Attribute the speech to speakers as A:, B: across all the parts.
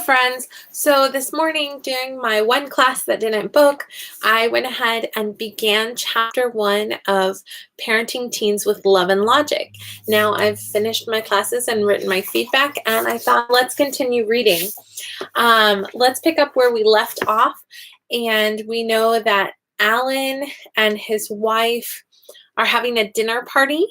A: friends. So this morning during my one class that didn't book, I went ahead and began chapter 1 of Parenting Teens with Love and Logic. Now I've finished my classes and written my feedback, and I thought let's continue reading. Let's pick up where we left off, and we know that Alan and his wife are having a dinner party,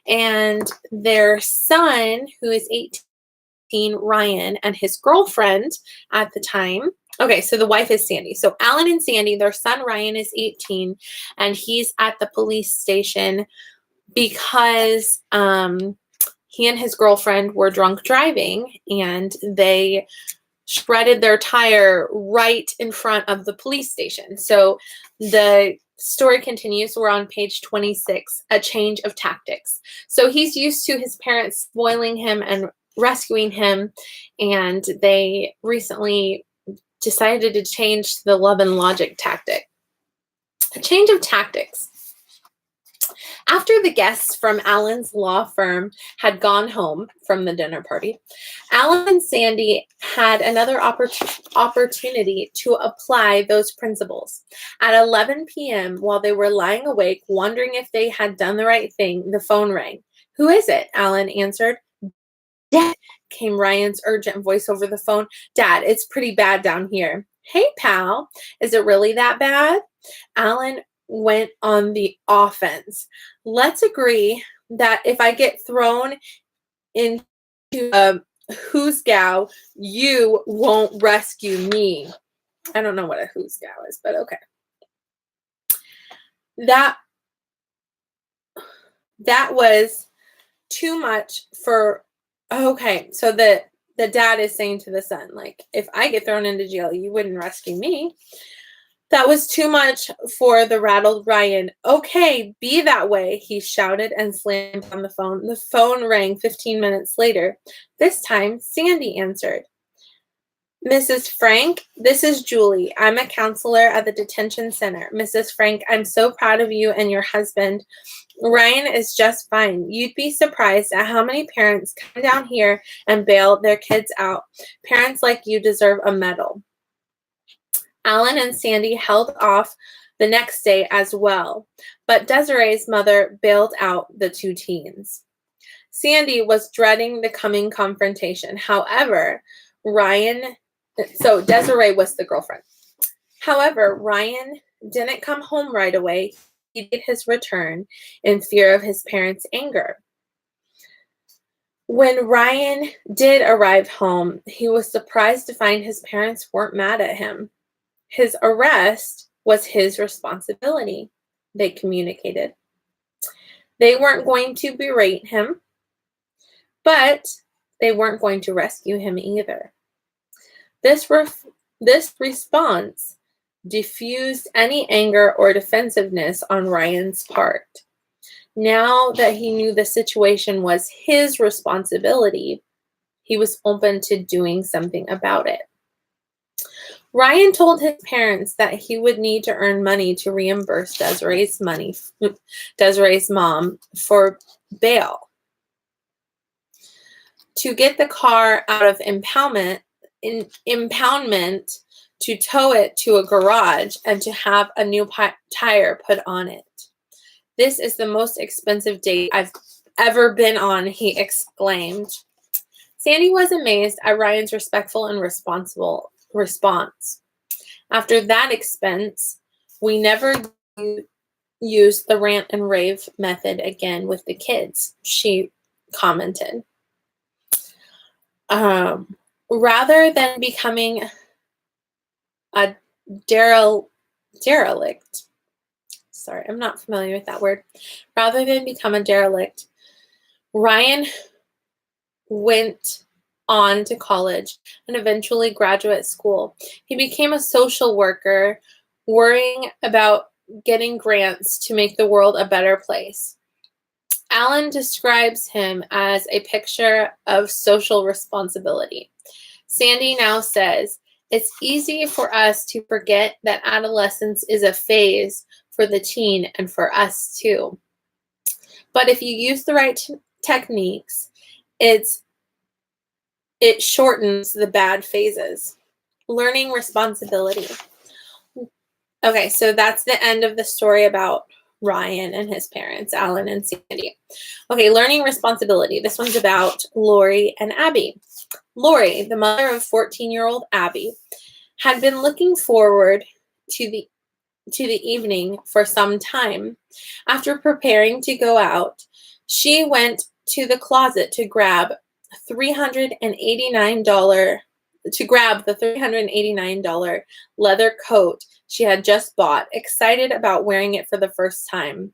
A: and their son, who is 18, Ryan, and his girlfriend at the time. Okay, so the wife is Sandy. So Alan and Sandy, their son Ryan is 18, and he's at the police station because he and his girlfriend were drunk driving, and they shredded their tire right in front of the police station. So the story continues. We're on page 26, a change of tactics. So he's used to his parents spoiling him and rescuing him, and they recently decided to change the love and logic tactic. A change of tactics. After the guests from Alan's law firm had gone home from the dinner party, Alan and Sandy had another opportunity to apply those principles. At 11 p.m., while they were lying awake, wondering if they had done the right thing, the phone rang. "Who is it?" Alan answered. "Dad," came Ryan's urgent voice over the phone. "Dad, it's pretty bad down here." "Hey, pal, is it really that bad?" Alan went on the offense. "Let's agree that if I get thrown into a hoosgow, you won't rescue me." I don't know what a hoosgow is, but okay. That was too much for... Okay, so the dad is saying to the son, like, if I get thrown into jail, you wouldn't rescue me. That was too much for the rattled Ryan. "Okay, be that way," he shouted and slammed on the phone. The phone rang 15 minutes later. This time, Sandy answered. "Mrs. Frank, this is Julie. I'm a counselor at the detention center. Mrs. Frank, I'm so proud of you and your husband. Ryan is just fine. You'd be surprised at how many parents come down here and bail their kids out. Parents like you deserve a medal." Alan and Sandy held off the next day as well, but Desiree's mother bailed out the two teens. Sandy was dreading the coming confrontation. However, Desiree was the girlfriend. However, Ryan didn't come home right away. He did his return in fear of his parents' anger. When Ryan did arrive home, he was surprised to find his parents weren't mad at him. His arrest was his responsibility, they communicated. They weren't going to berate him, but they weren't going to rescue him either. This response diffused any anger or defensiveness on Ryan's part. Now that he knew the situation was his responsibility, he was open to doing something about it. Ryan told his parents that he would need to earn money to reimburse Desiree's mom, for bail. To get the car out of impoundment, to tow it to a garage, and to have a new tire put on it. "This is the most expensive date I've ever been on," he exclaimed. Sandy was amazed at Ryan's respectful and responsible response. "After that expense, we never used the rant and rave method again with the kids," she commented. Rather than becoming a derelict, sorry, I'm not familiar with that word. Rather than become a derelict, Ryan went on to college and eventually graduate school. He became a social worker, worrying about getting grants to make the world a better place. Alan describes him as a picture of social responsibility. Sandy now says, "It's easy for us to forget that adolescence is a phase for the teen and for us too. But if you use the right techniques, it's it shortens the bad phases. Learning responsibility. Okay, so that's the end of the story about Ryan and his parents, Alan and Sandy. Okay, learning responsibility. This one's about Lori and Abby. Lori, the mother of 14-year-old Abby, had been looking forward to the evening for some time. After preparing to go out, she went to the closet to grab the $389 leather coat she had just bought, excited about wearing it for the first time.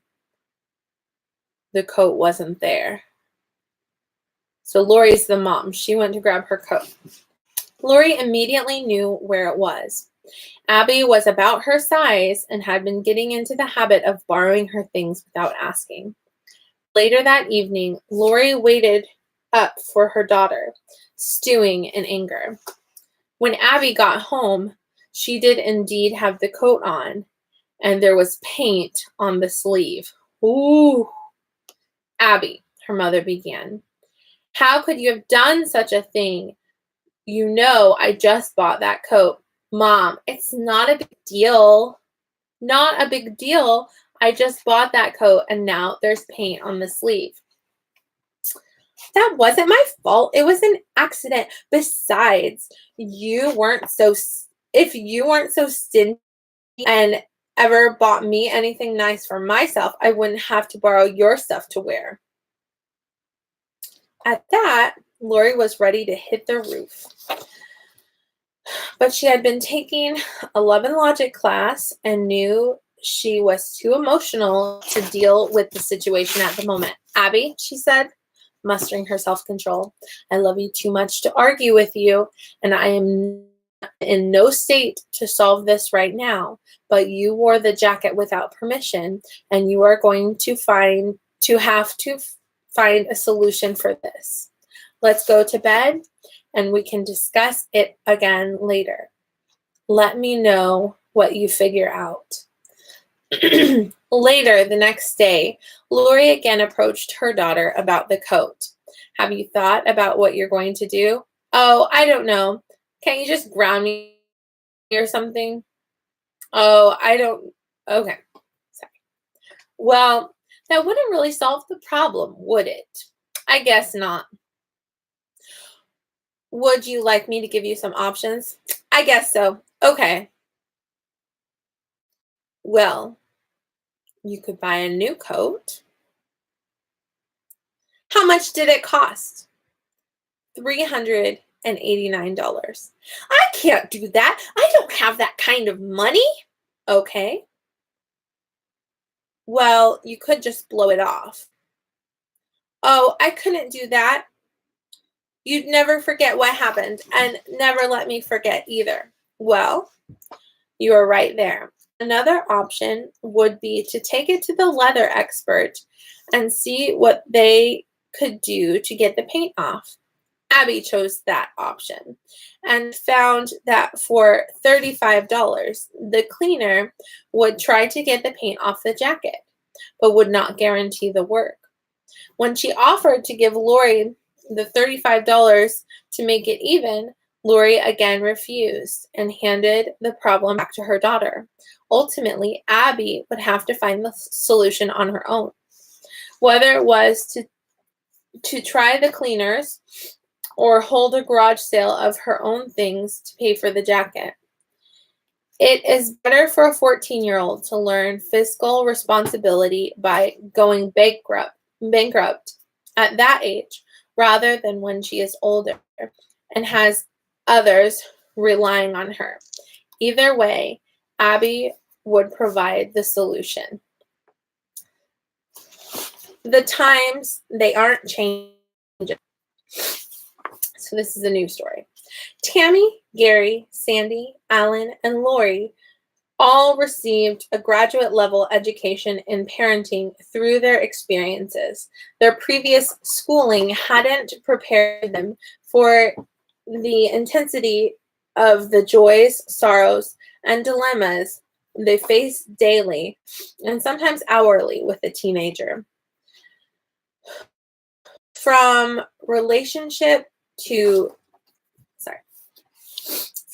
A: The coat wasn't there. So Lori's the mom. She went to grab her coat. Lori immediately knew where it was. Abby was about her size and had been getting into the habit of borrowing her things without asking. Later that evening, Lori waited up for her daughter, stewing in anger. When Abby got home, she did indeed have the coat on, and there was paint on the sleeve. Ooh! Abby, her mother began. How could you have done such a thing? You know I just bought that coat. Mom, it's not a big deal. Not a big deal. I just bought that coat and now there's paint on the sleeve. That wasn't my fault. It was an accident. Besides, if you weren't so stingy and ever bought me anything nice for myself, I wouldn't have to borrow your stuff to wear. At that, Lori was ready to hit the roof. But she had been taking a love and logic class and knew she was too emotional to deal with the situation at the moment. Abby, she said, mustering her self-control, I love you too much to argue with you, and I am in no state to solve this right now, but you wore the jacket without permission, and you are going to have to find a solution for this. Let's go to bed and we can discuss it again later. Let me know what you figure out. Later the next day, Lori again approached her daughter about the coat. Have you thought about what you're going to do? Oh, I don't know. Can't you just ground me or something? Oh, I don't. Okay. Sorry. Well, that wouldn't really solve the problem, would it? I guess not. Would you like me to give you some options? I guess so. Okay. Well, you could buy a new coat. How much did it cost? $389. I can't do that. I don't have that kind of money. Okay. Well, you could just blow it off. Oh, I couldn't do that. You'd never forget what happened and never let me forget either. Well, you are right there. Another option would be to take it to the leather expert and see what they could do to get the paint off. Abby chose that option and found that for $35, the cleaner would try to get the paint off the jacket, but would not guarantee the work. When she offered to give Lori the $35 to make it even, Lori again refused and handed the problem back to her daughter. Ultimately, Abby would have to find the solution on her own. Whether it was to try the cleaners or hold a garage sale of her own things to pay for the jacket. It is better for a 14-year-old to learn fiscal responsibility by going bankrupt at that age rather than when she is older and has others relying on her. Either way, Abby would provide the solution. The times, they aren't changing. So this is a new story. Tammy, Gary, Sandy, Alan, and Lori all received a graduate level education in parenting through their experiences. Their previous schooling hadn't prepared them for the intensity of the joys, sorrows, and dilemmas they face daily and sometimes hourly with a teenager. From relationship to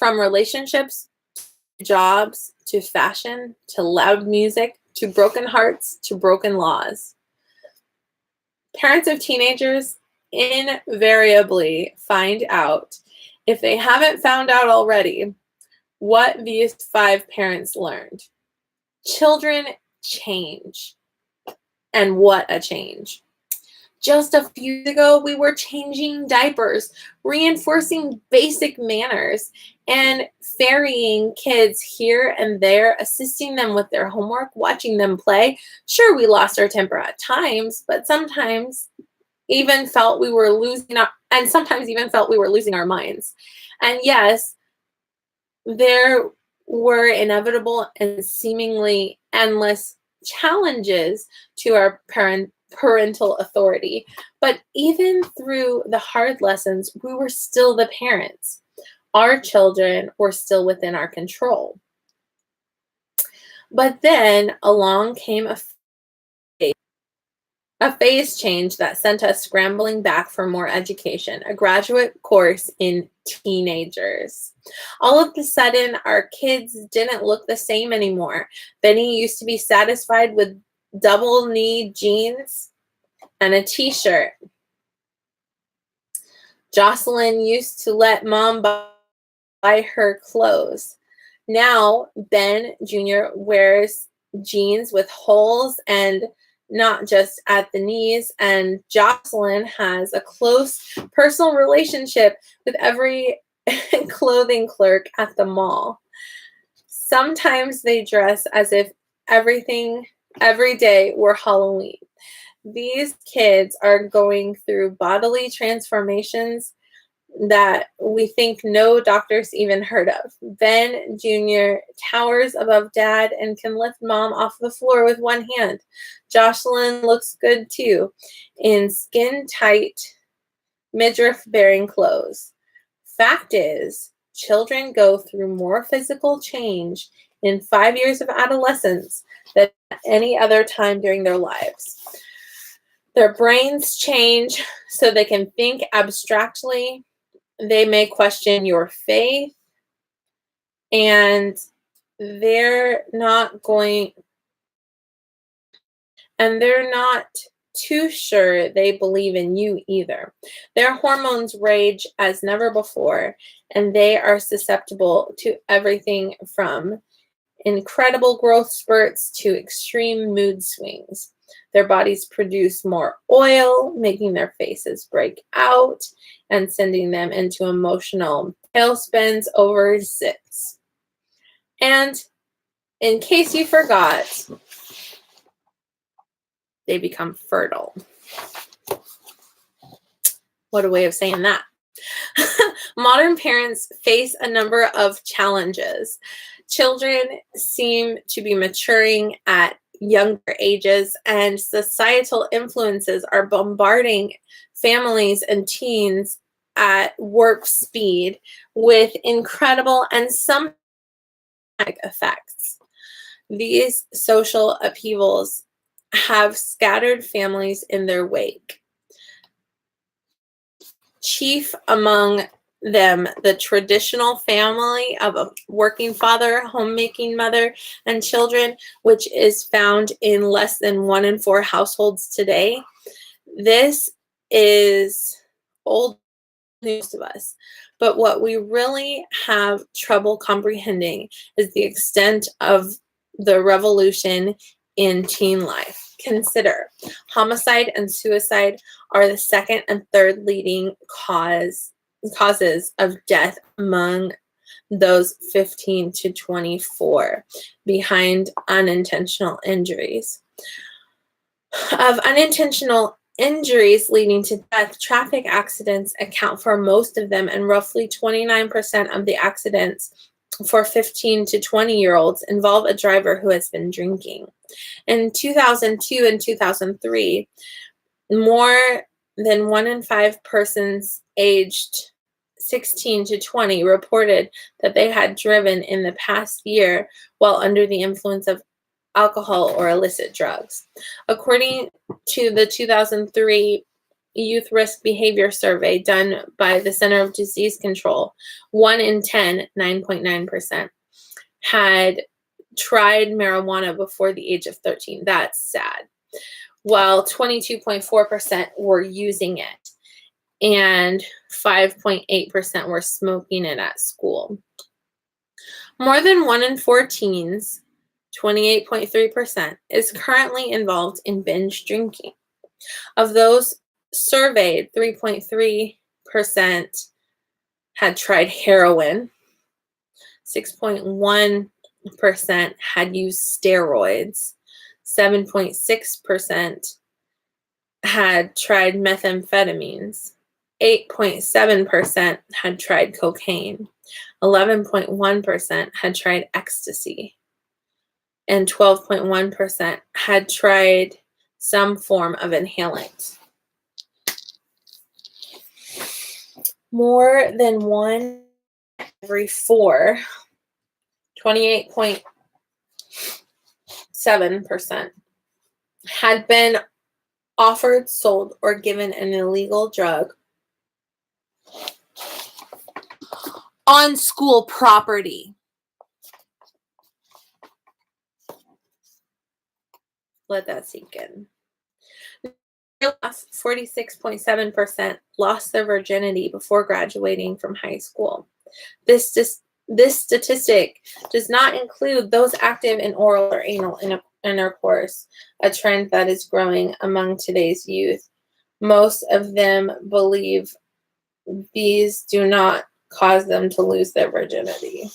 A: from relationships, to jobs, to fashion, to loud music, to broken hearts, to broken laws. Parents of teenagers invariably find out, if they haven't found out already, what these 5 parents learned. Children change. And what a change. Just a few years ago, we were changing diapers, reinforcing basic manners, and ferrying kids here and there, assisting them with their homework, watching them play. Sure, we lost our temper at times, but sometimes even felt we were losing our minds. And yes, there were inevitable and seemingly endless challenges to our parental authority. But even through the hard lessons, we were still the parents. Our children were still within our control. But then along came a phase change that sent us scrambling back for more education, a graduate course in teenagers. All of a sudden, our kids didn't look the same anymore. Benny used to be satisfied with double-knee jeans and a t-shirt. Jocelyn used to let mom buy her clothes. Now, Ben Jr. wears jeans with holes and not just at the knees, and Jocelyn has a close personal relationship with every clothing clerk at the mall. Sometimes they dress as if every day were Halloween. These kids are going through bodily transformations that we think no doctors even heard of. Ben Jr. towers above Dad and can lift Mom off the floor with one hand. Jocelyn looks good too, in skin-tight, midriff-bearing clothes. Fact is, children go through more physical change in 5 years of adolescence than any other time during their lives. Their brains change so they can think abstractly. They may question your faith, and they're not too sure they believe in you either. Their hormones rage as never before, and they are susceptible to everything from incredible growth spurts to extreme mood swings. Their bodies produce more oil, making their faces break out and sending them into emotional tailspins over zips. And in case you forgot, they become fertile. What a way of saying that. Modern parents face a number of challenges. Children seem to be maturing at younger ages, and societal influences are bombarding families and teens at warp speed with incredible and some effects. These social upheavals have scattered families in their wake. Chief among them, the traditional family of a working father, homemaking mother, and children, which is found in less than 1 in 4 households today. This is old news to us, but what we really have trouble comprehending is the extent of the revolution in teen life. Consider, homicide and suicide are the second and third leading causes of death among those 15 to 24, behind unintentional injuries. Of unintentional injuries leading to death, traffic accidents account for most of them, and roughly 29% of the accidents for 15 to 20-year-olds involve a driver who has been drinking. In 2002 and 2003, more than 1 in 5 persons aged 16 to 20 reported that they had driven in the past year while under the influence of alcohol or illicit drugs. According to the 2003 Youth Risk Behavior Survey done by the Center of Disease Control, 1 in 10, 9.9%, had tried marijuana before the age of 13. That's sad. While 22.4% were using it, and 5.8% were smoking it at school. More than 1 in 4 teens, 28.3%, is currently involved in binge drinking. Of those surveyed, 3.3% had tried heroin, 6.1% had used steroids, 7.6% had tried methamphetamines, 8.7% had tried cocaine, 11.1% had tried ecstasy, and 12.1% had tried some form of inhalant. More than 1 every 4, 28.7%, had been offered, sold, or given an illegal drug on school property. Let that sink in. 46.7% lost their virginity before graduating from high school. This statistic does not include those active in oral or anal intercourse, a trend that is growing among today's youth. Most of them believe these do not cause them to lose their virginity.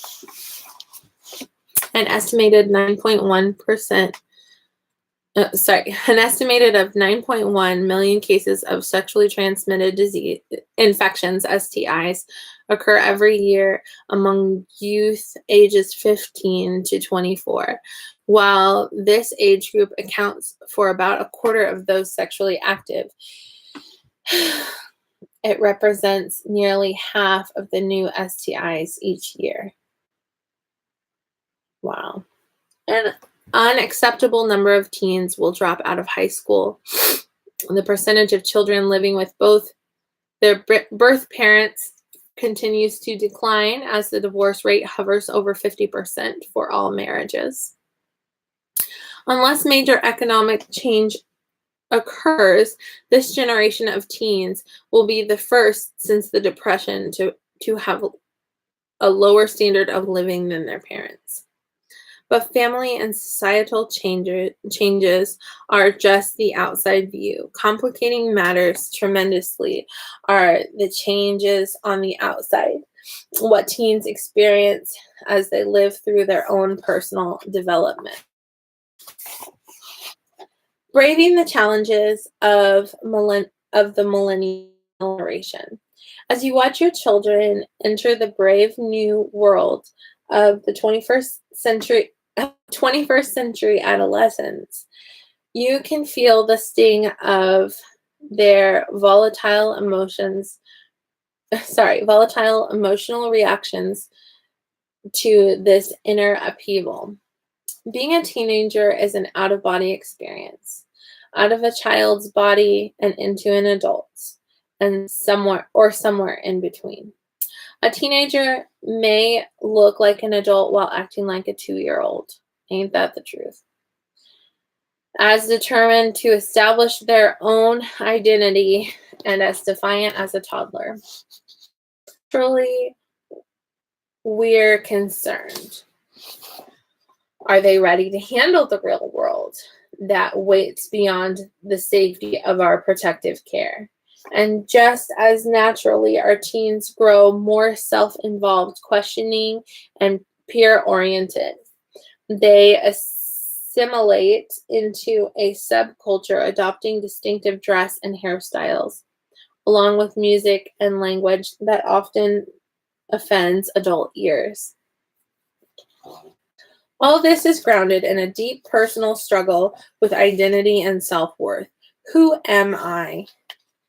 A: An estimated 9.1%. An estimated of 9.1 million cases of sexually transmitted disease infections, STIs, occur every year among youth ages 15 to 24. While this age group accounts for about a quarter of those sexually active, it represents nearly half of the new STIs each year. Wow. An unacceptable number of teens will drop out of high school. The percentage of children living with both their birth parents continues to decline as the divorce rate hovers over 50% for all marriages. Unless major economic change occurs, this generation of teens will be the first since the Depression to have a lower standard of living than their parents. But family and societal changes are just the outside view. Complicating matters tremendously are the changes on the outside, what teens experience as they live through their own personal development. Braving the challenges of the millennial generation. As you watch your children enter the brave new world of the 21st century adolescents, you can feel the sting of their volatile emotional reactions to this inner upheaval. Being a teenager is an out-of-body experience, out of a child's body and into an adult's, and somewhere in between. A teenager may look like an adult while acting like a 2-year-old. Ain't that the truth? As determined to establish their own identity and as defiant as a toddler. Truly, we're concerned. Are they ready to handle the real world that waits beyond the safety of our protective care? And just as naturally, our teens grow more self-involved, questioning, and peer-oriented. They assimilate into a subculture, adopting distinctive dress and hairstyles, along with music and language that often offends adult ears. All this is grounded in a deep personal struggle with identity and self-worth. Who am I?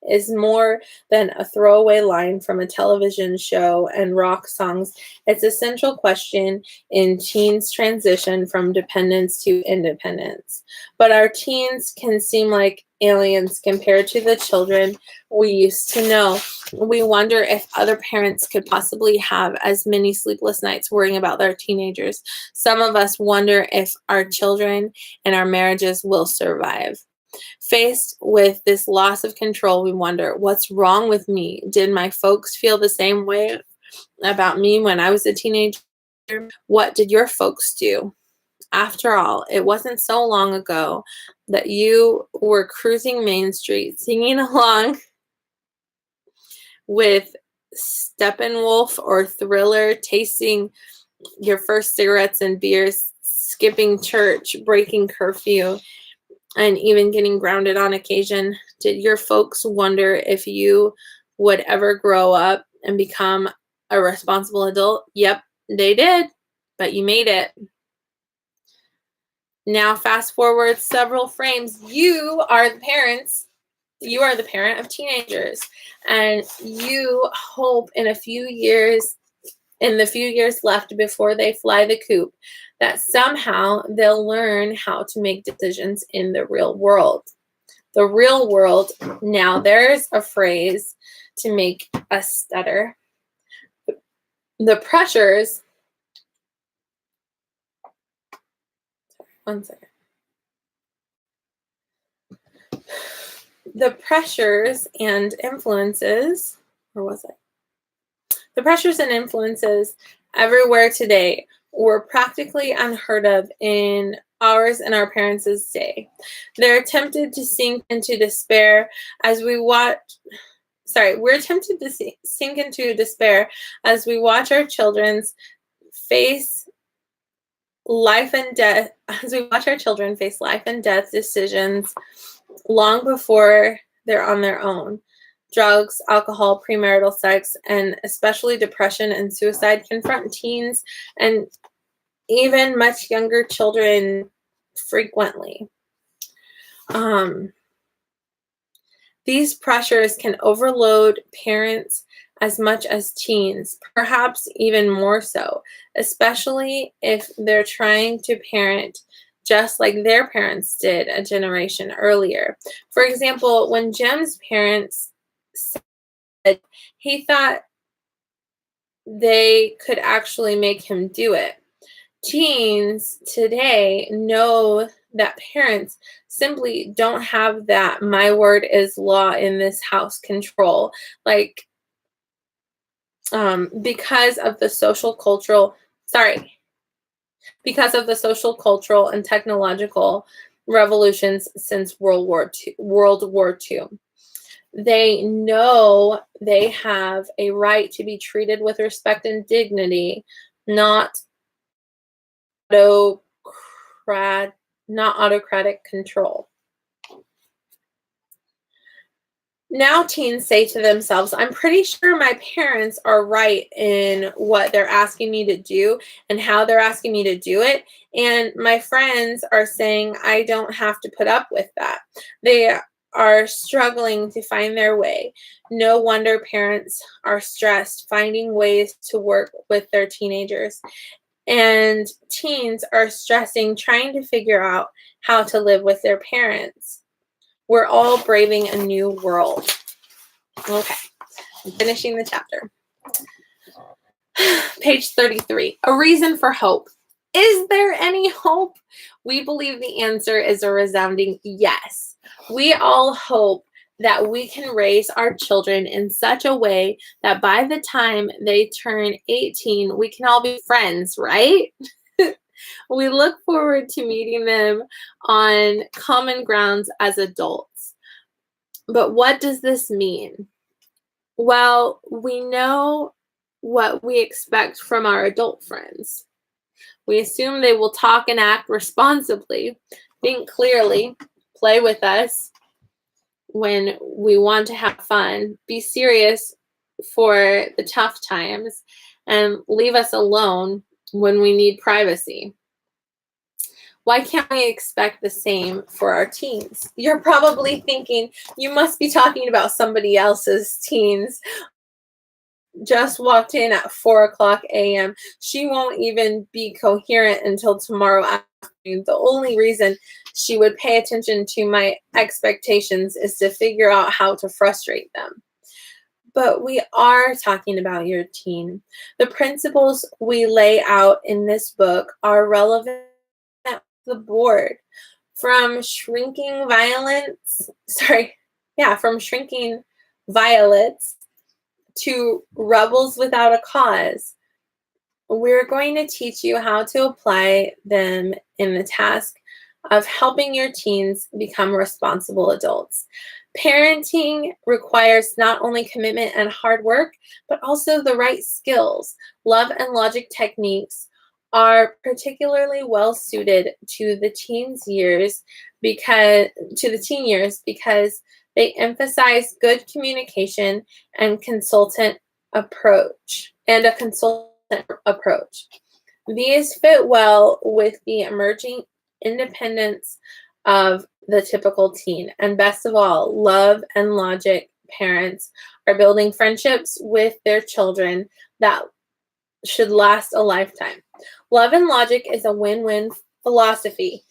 A: is more than a throwaway line from a television show and rock songs. It's a central question in teens' transition from dependence to independence. But our teens can seem like aliens compared to the children we used to know. We wonder if other parents could possibly have as many sleepless nights worrying about their teenagers. Some of us wonder if our children and our marriages will survive. Faced with this loss of control, we wonder, what's wrong with me? Did my folks feel the same way about me when I was a teenager? What did your folks do? After all, it wasn't so long ago that you were cruising Main Street, singing along with Steppenwolf or Thriller, tasting your first cigarettes and beers, skipping church, breaking curfew, and even getting grounded on occasion. Did your folks wonder if you would ever grow up and become a responsible adult? Yep, they did, but you made it. Now, fast forward several frames. You are the parents. You are the parent of teenagers, and you hope in the few years left before they fly the coop, that somehow they'll learn how to make decisions in the real world. The real world, now there's a phrase to make us stutter. The pressures, one second. The pressures and influences, or was it? The pressures and influences everywhere today were practically unheard of in ours and our parents' day. They're tempted to sink into despair as we watch. We're tempted to sink into despair as we watch our children's face life and death. As we watch our children face life and death decisions long before they're on their own. Drugs, alcohol, premarital sex, and especially depression and suicide confront teens and even much younger children frequently. These pressures can overload parents as much as teens, perhaps even more so, especially if they're trying to parent just like their parents did a generation earlier. For example, when Jim's parents said he thought they could actually make him do it, teens today know that parents simply don't have that my word is law in this house control, because of the social cultural and technological revolutions since World War II. They know they have a right to be treated with respect and dignity, not autocratic control. Now teens say to themselves, I'm pretty sure my parents are right in what they're asking me to do and how they're asking me to do it. And my friends are saying I don't have to put up with that. They are struggling to find their way. No wonder parents are stressed, finding ways to work with their teenagers. And teens are stressing, trying to figure out how to live with their parents. We're all braving a new world. Okay, I'm finishing the chapter. Page 33, a reason for hope. Is there any hope? We believe the answer is a resounding yes. We all hope that we can raise our children in such a way that by the time they turn 18, we can all be friends, right? We look forward to meeting them on common grounds as adults. But what does this mean? Well, we know what we expect from our adult friends. We assume they will talk and act responsibly, think clearly, play with us when we want to have fun, be serious for the tough times, and leave us alone when we need privacy. Why can't we expect the same for our teens? You're probably thinking, you must be talking about somebody else's teens. Just walked in at 4:00 a.m. She won't even be coherent until tomorrow afternoon. The only reason she would pay attention to my expectations is to figure out how to frustrate them. But we are talking about your teen. The principles we lay out in this book are relevant at the board. From shrinking from shrinking violets to rebels without a cause. We're going to teach you how to apply them in the task of helping your teens become responsible adults. Parenting requires not only commitment and hard work, but also the right skills. Love and logic techniques are particularly well suited to the teen years because they emphasize good communication and a consultant approach. These fit well with the emerging independence of the typical teen. And best of all, love and logic parents are building friendships with their children that should last a lifetime. Love and logic is a win-win philosophy.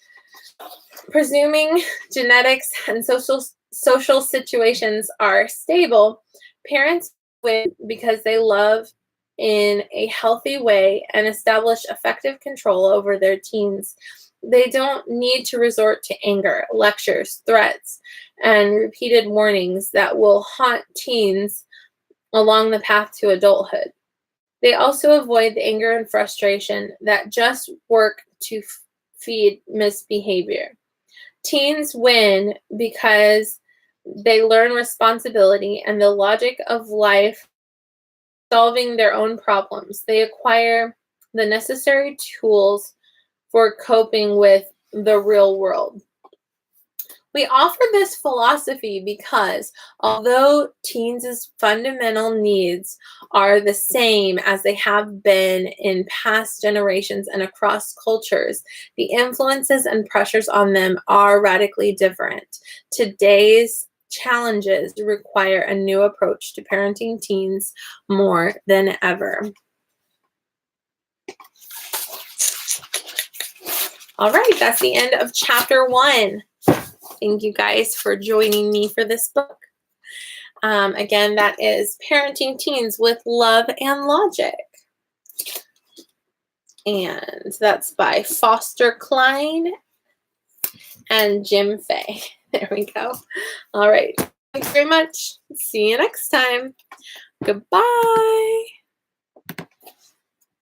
A: Presuming genetics and social situations are stable, parents win because they love in a healthy way and establish effective control over their teens. They don't need to resort to anger, lectures, threats, and repeated warnings that will haunt teens along the path to adulthood. They also avoid the anger and frustration that just work to feed misbehavior. Teens win because they learn responsibility and the logic of life, solving their own problems. They acquire the necessary tools for coping with the real world. We offer this philosophy because although teens' fundamental needs are the same as they have been in past generations and across cultures, the influences and pressures on them are radically different. Today's challenges require a new approach to parenting teens more than ever. All right, that's the end of chapter 1. Thank you guys for joining me for this book. Again, that is Parenting Teens with Love and Logic. And that's by Foster Cline and Jim Fay. There we go. All right. Thanks very much. See you next time. Goodbye.